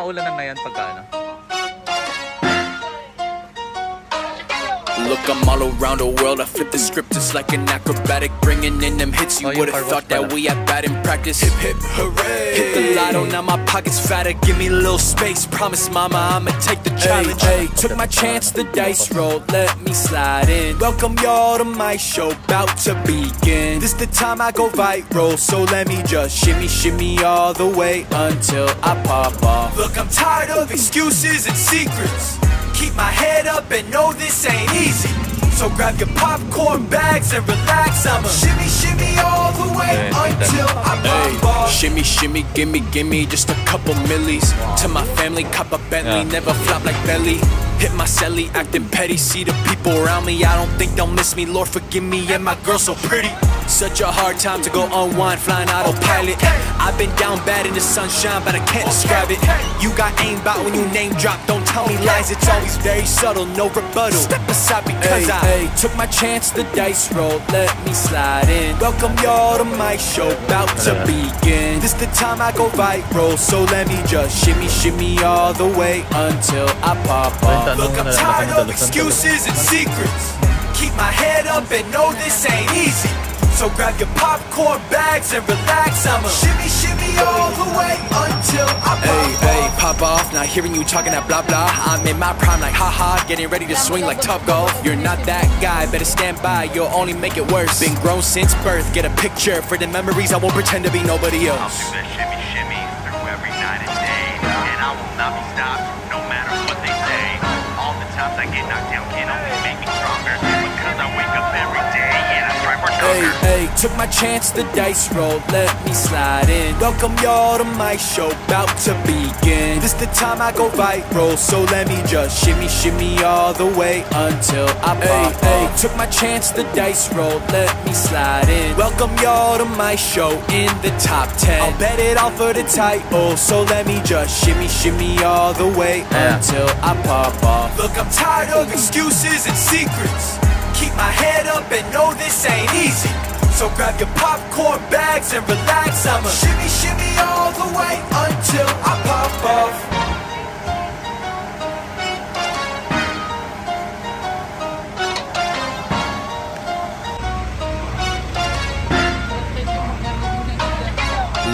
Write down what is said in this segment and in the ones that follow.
maulanan na yan pagka ano. Look, I'm all around the world. I flip the script just like an acrobatic, bringing in them hits. You would've thought that we had bad in practice. Hip hip hooray! Hit the lotto, now my pockets fatter. Give me a little space. Promise, mama, I'ma take the challenge. Hey, took my chance, the dice rolled. Let me slide in. Welcome y'all to my show, about to begin. This the time I go viral, so let me just shimmy, shimmy all the way until I pop off. Look, I'm tired of excuses and secrets. Keep my head up and know this ain't easy. So grab your popcorn bags and relax. I'ma shimmy, shimmy all the way until I pop off. Shimmy, shimmy, gimme just a couple millies. To my family, cop a Bentley, never flop like belly. Hit my celly, acting petty. See the people around me, I don't think they'll miss me. Lord forgive me, and my girl so pretty. Such a hard time to go unwind, flying autopilot. I've been down bad in the sunshine, but I can't describe it. You got aimed out when you name drop, don't tell me lies. It's always very subtle, no rebuttal. Step aside because I took my chance, the dice rolled. Let me slide in. Welcome y'all to my show, about to begin. This the time I go viral, so let me just shimmy, shimmy all the way until I pop off. Look, I'm tired of excuses and secrets. Keep my head up and know this ain't easy. So grab your popcorn bags and relax. I'ma shimmy, shimmy all the way until I pop off. Hey, pop off, not hearing you talking that blah blah. I'm in my prime like haha, getting ready to swing like Top Golf. You're not that guy, better stand by, you'll only make it worse. Been grown since birth, get a picture for the memories, I won't pretend to be nobody else. I'll do that shimmy, shimmy through every night and day. And I will not be stopped, no matter what they say. All the times I get knocked down can only make me stronger. Because I wake up every day and I strive for stronger. Hey, took my chance, the dice rolled, let me slide in. Welcome y'all to my show, about to begin. This the time I go viral, so let me just shimmy, shimmy all the way until I pop off. Took my chance, the dice rolled, let me slide in. Welcome y'all to my show, in the top 10. I'll bet it all for the title, so let me just shimmy, shimmy all the way until I pop off. Look, I'm tired of excuses and secrets. Keep my head up and know this ain't easy. So grab your popcorn bags and relax. I'ma shimmy, shimmy all the way until I pop off.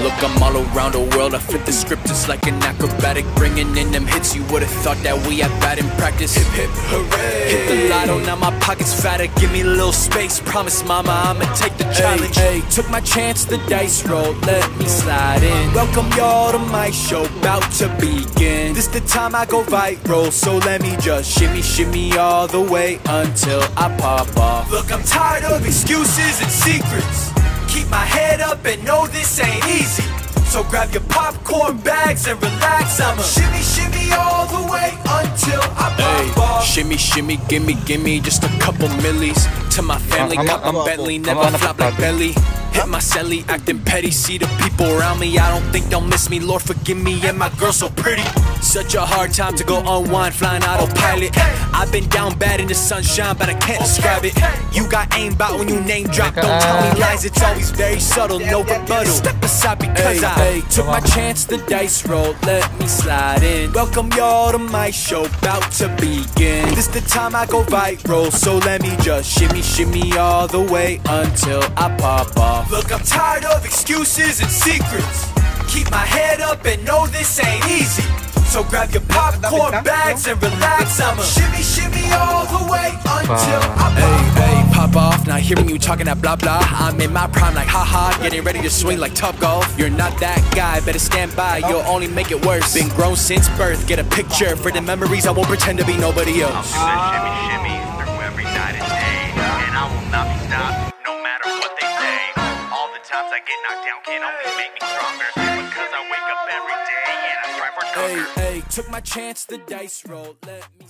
Look, I'm all around the world. I flip the script just like an acrobatic, bringing in them hits. You would've thought that we had bad in practice. Hip hip hooray! Hit the lotto, now my pockets fatter. Give me a little space. Promise, mama, I'ma take the challenge. Hey, took my chance, the dice rolled. Let me slide in. Welcome y'all to my show, about to begin. This the time I go viral, so let me just shimmy, shimmy all the way until I pop off. Look, I'm tired of excuses and secrets. Keep my head up and know this ain't easy. So grab your popcorn bags and relax. I'ma shimmy, shimmy all the way until I pop off. Shimmy, shimmy, gimme just a couple millies. To my family, cop a Bentley, never flop like belly. Hit my celly, acting petty. See the people around me, I don't think they'll miss me. Lord forgive me, and my girl so pretty. Such a hard time to go unwind, flying autopilot. I've been down bad in the sunshine, but I can't describe it. You got aimed out when you name drop, don't tell me lies. It's always very subtle, no rebuttal. Step aside because I took my chance, the dice rolled. Let me slide in. Welcome y'all to my show, about to begin. This the time I go viral, so let me just shimmy, shimmy all the way until I pop off. Look, I'm tired of excuses and secrets. Keep my head up and know this ain't easy. So grab your popcorn bags and relax. I'ma shimmy, shimmy all the way until I pop off. Pop off, not hearing you talking that blah blah. I'm in my prime like haha, getting ready to swing like Top Golf. You're not that guy, better stand by, you'll only make it worse. Been grown since birth, get a picture for the memories, I won't pretend to be nobody else. I'll do that shimmy, shimmy through every night and day. And I will not be stopped, no matter what they say. All the times I get knocked down can only make me stronger. Because I wake up every day and I strive for stronger. Hey, took my chance, the dice rolled, let me